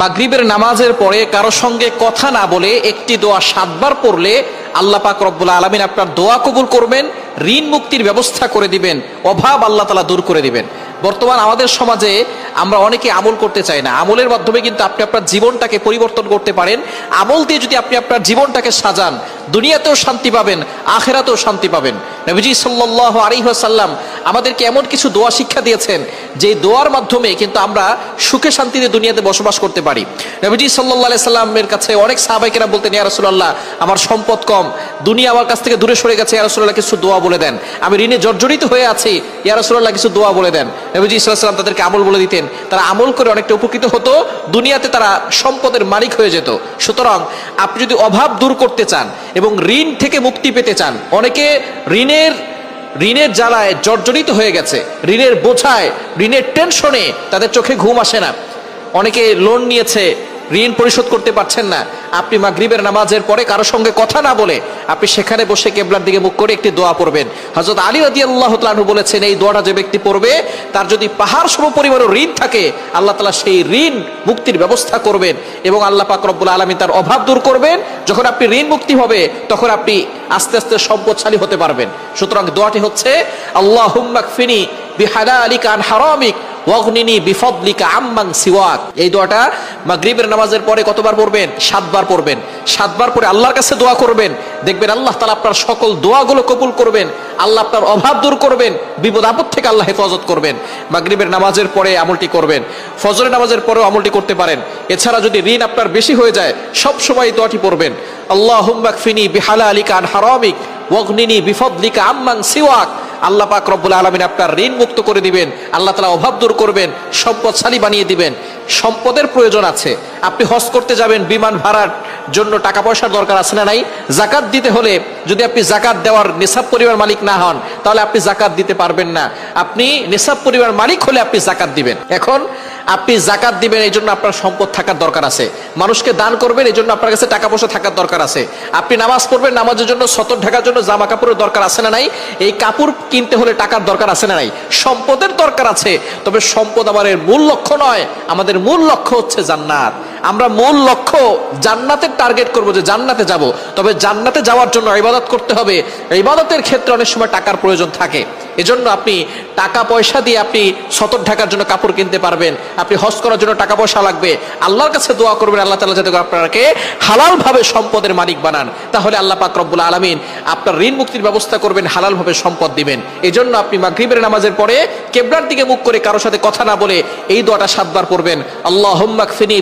মাগরিবের নামাজের পরে কারো সঙ্গে কথা না বলে একটি দোয়া 7 বার পড়লে আল্লাহ পাক রব্বুল আলামিন আপনার দোয়া কবুল করবেন, ঋণ মুক্তির ব্যবস্থা করে দিবেন, অভাব আল্লাহ তাআলা দূর করে দিবেন। বর্তমান আমাদের সমাজে আমরা অনেকে আমল করতে চাই না। আমলের মাধ্যমে কিন্তু আপনি আপনার জীবনটাকে পরিবর্তন করতে পারেন। আমল দিয়ে যদি আপনি আপনার জীবনটাকে সাজান, দুনিয়াতেও শান্তি পাবেন, আখিরাতেও শান্তি পাবেন। নবীজি সাল্লাল্লাহু আলাইহি ওয়াসাল্লাম আমাদেরকে এমন কিছু দোয়া শিক্ষা দিয়েছেন যে দোয়ার মাধ্যমে কিন্তু আমরা সুখে শান্তিতে দুনিয়াতে বসবাস করতে পারি। নবীজি সাল্লাল্লাহু আলাইহি সাল্লামের কাছে অনেক সাহাবায়ে কেরাম বলতেন, ইয়া রাসূলুল্লাহ, আমার সম্পদ কম, দুনিয়া আমার কাছ থেকে দূরে সরে গেছে, ইয়া রাসূলুল্লাহ কিছু দোয়া বলে দেন। আমি ঋণে জর্জরিত হয়ে আছি, ইয়া রাসূলুল্লাহ কিছু দোয়া বলে দেন। নবীজি সাল্লাল্লাহু আলাইহি সাল্লাম তাদেরকে আমল বলে দিতেন, তারা আমল করে অনেকটা উপকৃত হতো, দুনিয়াতে তারা সম্পদের মালিক হয়ে যেত। সুতরাং আপনি যদি অভাব দূর করতে চান এবং ঋণ থেকে মুক্তি পেতে চান, অনেকে ঋণের জ্বালায় জর্জরিত হয়ে গেছে, ঋণের বোঝায়, ঋণের টেনশনে তাদের চোখে ঘুম আসে না, অনেকে লোন নিয়েছে, ঋণ পরিশোধ করতে পারছেন না। আপনি মাগরিবের নামাজের পরে কারো সঙ্গে কথা না বলে আপনি সেখানে বসে কিবলার দিকে মুখ করে একটি দোয়া পড়বেন। হযরত আলী রাদিয়াল্লাহু তাআলা আনহু বলেছেন, এই দোয়াটা যে ব্যক্তি পড়বে তার যদি পাহাড় সম পরিমাণ ঋণ থাকে, আল্লাহ তাআলা সেই ঋণ মুক্তির ব্যবস্থা করবেন এবং আল্লাহ পাক রব্বুল আলামিন তার অভাব দূর করবেন। যখন আপনি ঋণ মুক্তি হবে তখন আপনি আস্তে আস্তে সম্পদশালী হতে পারবেন। সুতরাং দোয়াটি হচ্ছে, আল্লাহুম্মা কফিনি বিহালালিকা আন হারামিক ওয়াগনিনি বিফদলিকা আম্মান সিওয়াক। এই দোয়াটা মাগরিবের নামাজের পরে কতবার পড়বেন? 7 বার পড়বেন। 7 বার পরে আল্লাহর কাছে দোয়া করবেন, দেখবেন আল্লাহ তাআলা আপনার সকল দোয়াগুলো কবুল করবেন, আল্লাহ আপনার অভাব দূর করবেন, বিপদ আপদ থেকে আল্লাহ হেফাজত করবেন। মাগরিবের নামাজের পরে আমলটি করবেন, ফজরের নামাজের পরেও আমলটি করতে পারেন। এছাড়া যদি ঋণ আপনার বেশি হয়ে যায়, সব সময় এই দোয়াটি পড়বেন, আল্লাহুম্মা কফিনি বিহালালিকা আন হারামিক ওয়াগনিনি বিফদলিকা আম্মান সিওয়াক। আল্লাহ পাক রব্বুল আলামিন আপনার ঋণ মুক্ত করে দিবেন, আল্লাহ তাআলা অভাব দূর করবেন, সম্পদশালী বানিয়ে দিবেন। সম্পদের প্রয়োজন আছে, আপনি হজ করতে যাবেন, বিমান ভাড়ার জন্য টাকা পয়সার দরকার আছে না নাই? যাকাত দিতে হলে যদি আপনি যাকাত দেওয়ার নিসাব পরিমাণ মালিক না হন, তাহলে আপনি যাকাত দিতে পারবেন না। আপনি নিসাব পরিমাণ মালিক হলে আপনি যাকাত দিবেন। এখন আপনি যাকাত দিবেন, এই জন্য আপনার সম্পদ থাকার দরকার আছে। মানুষকে দান করবেন, এই জন্য আপনার কাছে টাকা পয়সা থাকার দরকার আছে। আপনি নামাজ পড়বেন, নামাজের জন্য সতর ঢাকার জন্য জামা কাপড়ের দরকার আছে না নাই? এই কাপড় কিনতে হলে টাকার দরকার আছে না নাই? সম্পদের দরকার আছে। তবে সম্পদ আমাদের মূল লক্ষ্য নয়, আমাদের মূল লক্ষ্য হচ্ছে জান্নাত। আমরা মূল লক্ষ্য জান্নাতের টার্গেট করব, যে জান্নাতে যাব। তবে জান্নাতে যাওয়ার জন্য ইবাদত করতে হবে। ইবাদতের ক্ষেত্রে অনেক সময় টাকার প্রয়োজন থাকে। এজন্য আপনি টাকা পয়সা দিয়ে আপনি সতর ঢাকার জন্য কাপড় কিনতে পারবেন, আপনি হজ করার জন্য টাকা পয়সা লাগবে। আল্লাহর কাছে দোয়া করবেন, আল্লাহ তাআলা যাতে আপনাকে হালাল ভাবে সম্পদের মালিক বানান। তাহলে আল্লাহ পাক রব্বুল আলামিন আপনার ঋণ মুক্তির ব্যবস্থা করবেন, হালাল ভাবে সম্পদ দিবেন। এজন্য আপনি মাগরিবের নামাজের পরে কিবলার দিকে মুখ করে কারোর সাথে কথা না বলে এই দোয়াটা 7 বার পড়বেন, আল্লাহুম্মা কফিনি